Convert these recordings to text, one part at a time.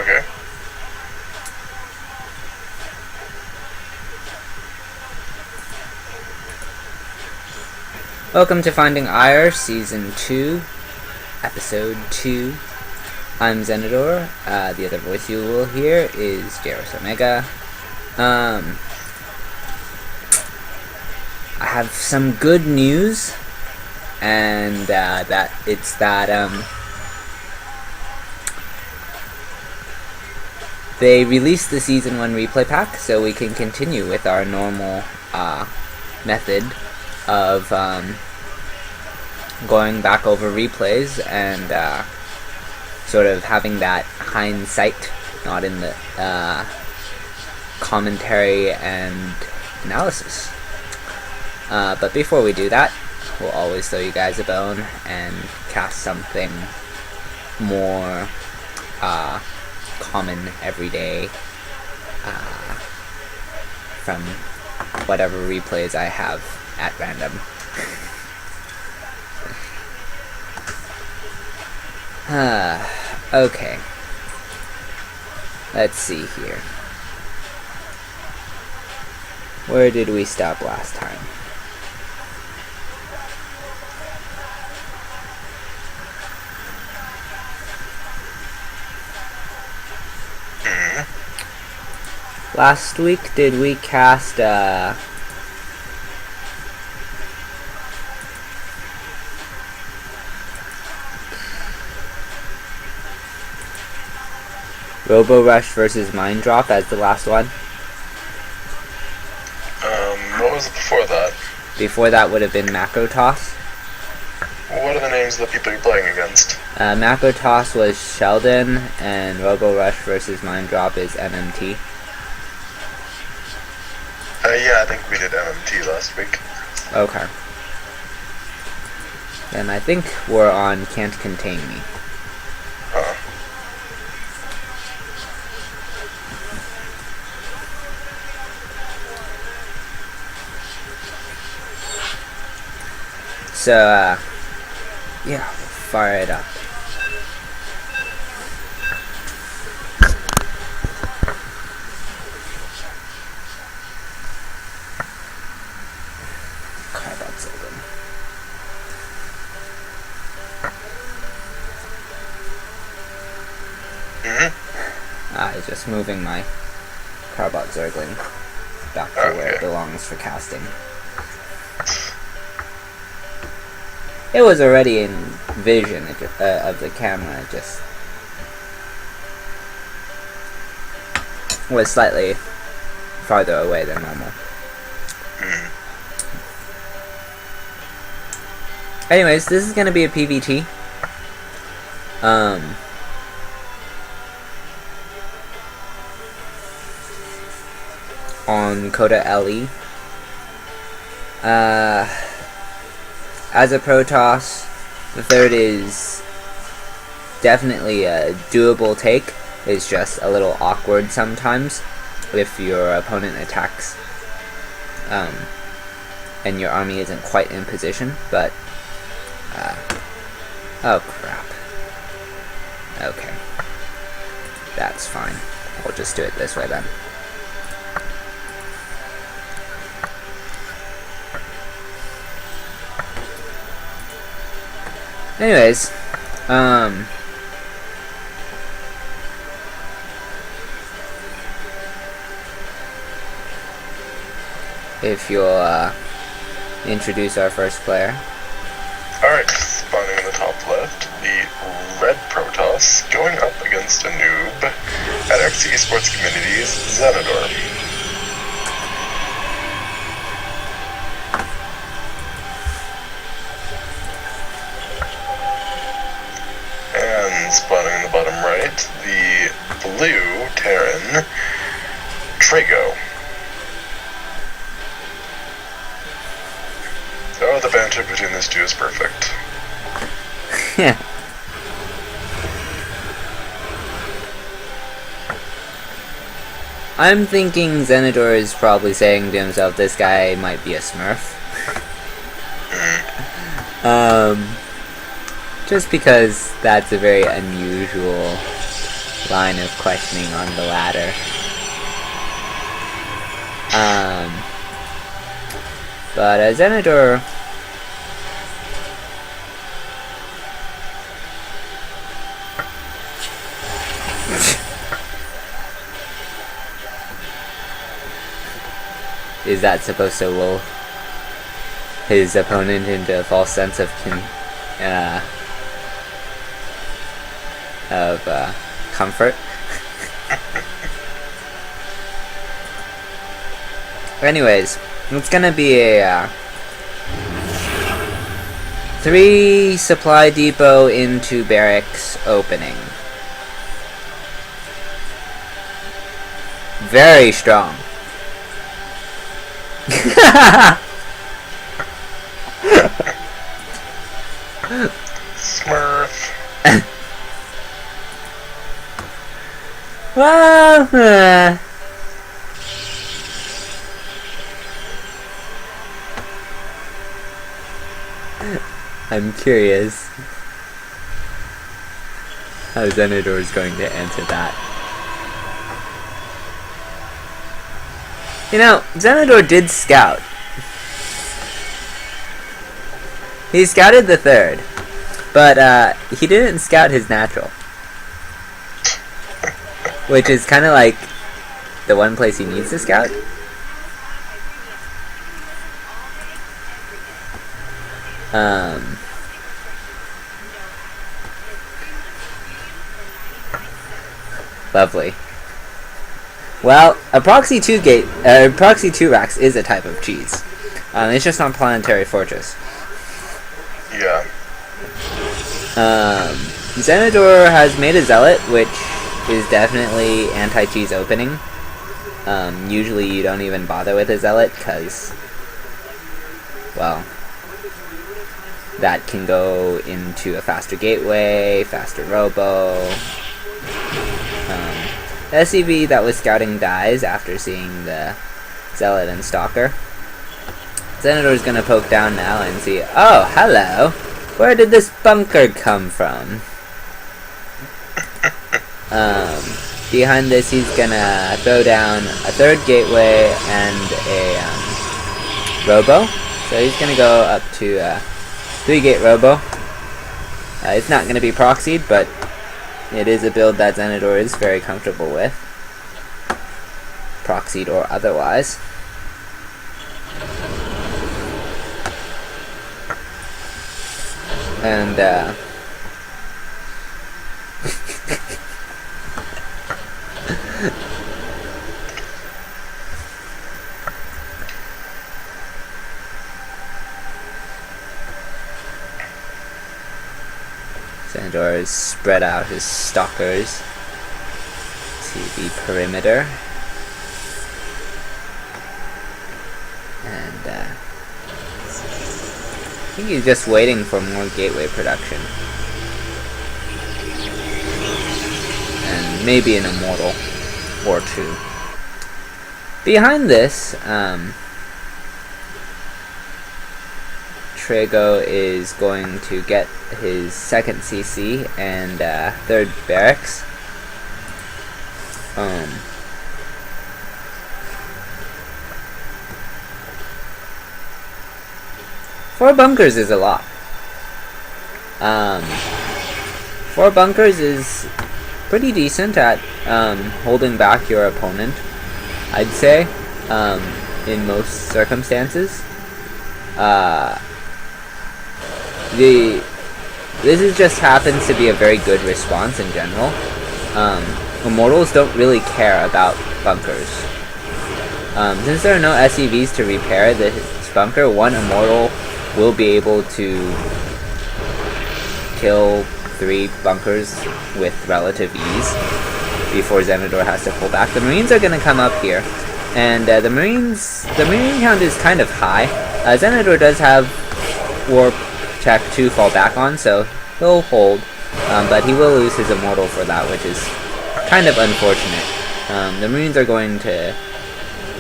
Okay. Welcome to Finding Aiur, Season 2, Episode 2. I'm Zenador. The other voice you will hear is Jairus Omega. I have some good news, and they released the Season 1 replay pack, so we can continue with our normal method of going back over replays and sort of having that hindsight, not in the commentary and analysis. But before we do that, we'll always throw you guys a bone and cast something more common, everyday, from whatever replays I have at random. Okay. Let's see here. Where did we stop last time? Last week, did we cast, Robo Rush versus Mind Drop as the last one? What was it before that? Before that would have been Macro Toss. What are the names of the people you're playing against? Macro Toss was Sheldon, and Robo Rush versus Mind Drop is MMT. Yeah, I think we did MMT last week. Okay. Then I think we're on Can't Contain Me. So, yeah, fire it up. Just moving my Carbot Zergling back to where it belongs for casting. It was already in vision of the camera, it just was slightly farther away than normal. Anyways, this is going to be a PVT. On Coda LE. As a Protoss, the third is definitely a doable take. It's just a little awkward sometimes if your opponent attacks and your army isn't quite in position, but oh crap. Okay. That's fine. We'll just do it this way then. Anyways, if you'll introduce our first player. Alright, spawning in the top left, the red Protoss going up against a noob at XC Esports Community's Zenador. Spawning in the bottom right, the blue Terran Trago. Oh, the banter between these two is perfect. Yeah. I'm thinking Zenador is probably saying to himself, this guy might be a Smurf. Just because that's a very unusual, line of questioning on the ladder. But Zenidor... Is that supposed to lull his opponent into a false sense of comfort? Anyways, it's gonna be a 3 supply depot into barracks opening. Very strong. Smurf. Well, I'm curious how Zenidor is going to answer that. You know, Zenidor did scout. He scouted the 3rd, but he didn't scout his natural. Which is kind of like the one place he needs to scout. Lovely. Well, a proxy 2 proxy 2 racks is a type of cheese. It's just on Planetary Fortress. Yeah. Zenidor has made a Zealot, which is definitely anti-cheese opening. Usually you don't even bother with a Zealot, because, well, that can go into a faster gateway, faster robo. The SCV that was scouting dies after seeing the Zealot and Stalker. Zenidor's gonna poke down now and see, oh, hello! Where did this bunker come from? Behind this he's gonna throw down a 3rd gateway and a robo. So he's gonna go up to 3-gate robo. It's not gonna be proxied, but it is a build that Zenidor is very comfortable with, proxied or otherwise. And Zenidor has spread out his stalkers to the perimeter. And I think he's just waiting for more gateway production. And maybe an immortal or 2. Behind this, Trago is going to get his 2nd CC and 3rd barracks. 4 bunkers is a lot. 4 bunkers is pretty decent at holding back your opponent, I'd say, in most circumstances. This is just happens to be a very good response in general. Immortals don't really care about bunkers. Since there are no SCVs to repair this bunker, 1 immortal will be able to kill 3 bunkers with relative ease before Zenidor has to pull back. The Marines are going to come up here, and the Marine count is kind of high. Zenidor does have Warp Check to fall back on, so he'll hold, but he will lose his immortal for that, which is kind of unfortunate. The Marines are going to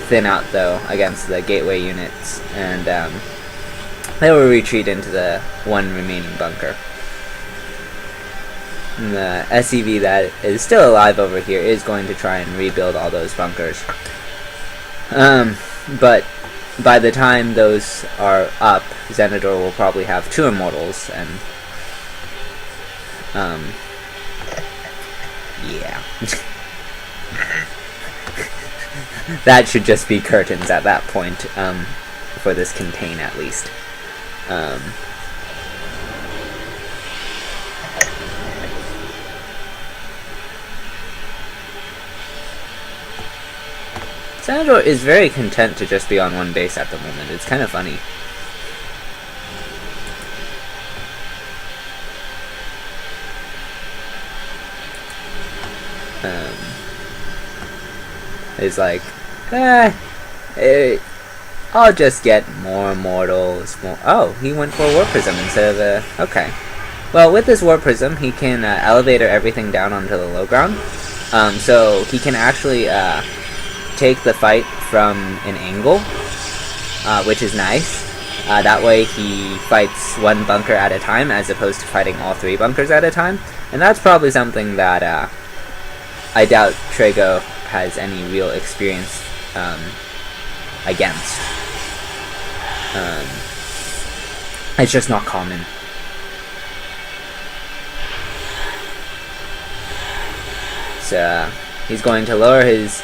thin out, though, against the gateway units, and they will retreat into the 1 remaining bunker. the SCV that is still alive over here is going to try and rebuild all those bunkers. But by the time those are up, Zenidor will probably have 2 immortals, and yeah. That should just be curtains at that point, for this contain at least. Zenidor is very content to just be on one base at the moment. It's kind of funny. It's like, I'll just get more immortals. Oh, he went for a Warp Prism instead of okay. Well, with this Warp Prism, he can elevator everything down onto the low ground. So he can actually take the fight from an angle, which is nice. That way he fights 1 bunker at a time as opposed to fighting all 3 bunkers at a time. And that's probably something that I doubt Trago has any real experience against. It's just not common. So he's going to lower his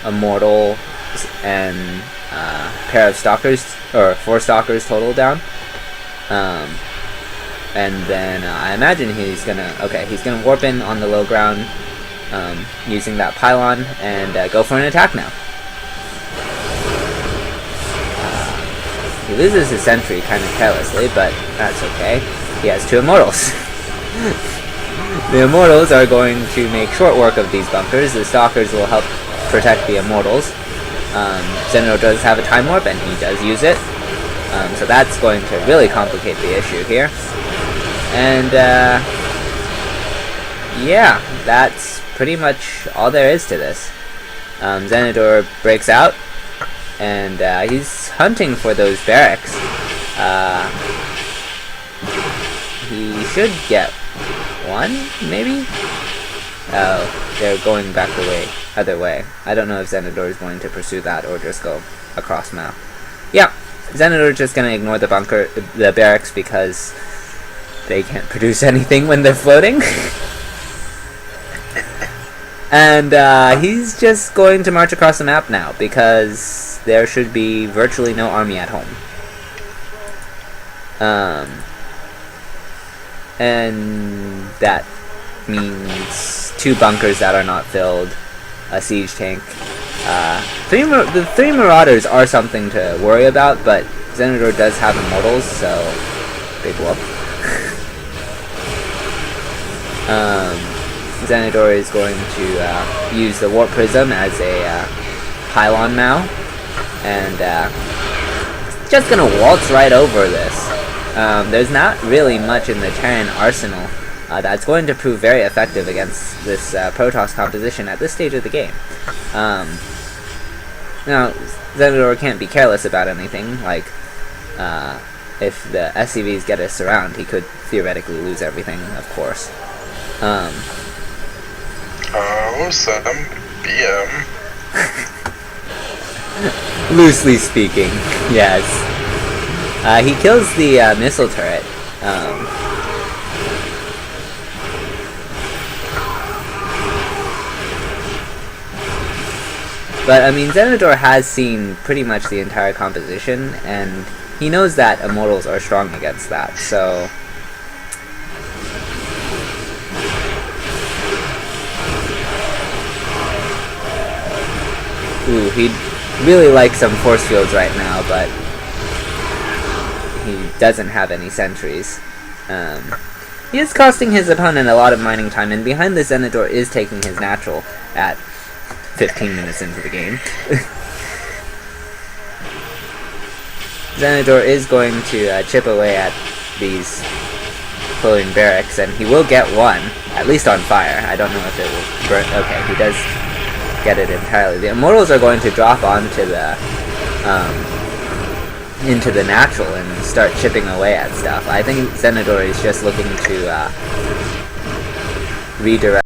immortal and pair of stalkers, or 4 stalkers total down. And then I imagine he's gonna warp in on the low ground using that pylon and go for an attack now. He loses his sentry kind of carelessly, but that's okay. He has 2 immortals. The immortals are going to make short work of these bunkers. The stalkers will help protect the immortals. Zenidor does have a time warp, and he does use it. So that's going to really complicate the issue here. And yeah, that's pretty much all there is to this. Zenidor breaks out, and he's hunting for those barracks. He should get 1, maybe? Oh, they're going back the other way. I don't know if Zenidor is going to pursue that or just go across map. Yeah, Zenidor is just going to ignore the barracks because they can't produce anything when they're floating. And he's just going to march across the map now because there should be virtually no army at home. And that means 2 bunkers that are not filled, a siege tank. The 3 marauders are something to worry about, but Zenidor does have immortals, so big whoop. Zenidor is going to use the Warp Prism as a pylon now, and just gonna waltz right over this. There's not really much in the Terran arsenal that's going to prove very effective against this Protoss composition at this stage of the game. Now, Zenidor can't be careless about anything, like, if the SCVs get us around, he could theoretically lose everything, of course. Some BM. Loosely speaking, yes. He kills the missile turret. But, I mean, Zenidor has seen pretty much the entire composition, and he knows that immortals are strong against that, so... Ooh, he'd really like some force fields right now, but he doesn't have any sentries. He is costing his opponent a lot of mining time, and behind the Zenidor is taking his natural at 15 minutes into the game. Zenidor is going to chip away at these floating barracks, and he will get 1, at least on fire. I don't know if it will burn. Okay, he does get it entirely. The immortals are going to drop onto the into the natural and start chipping away at stuff. I think Zenidor is just looking to redirect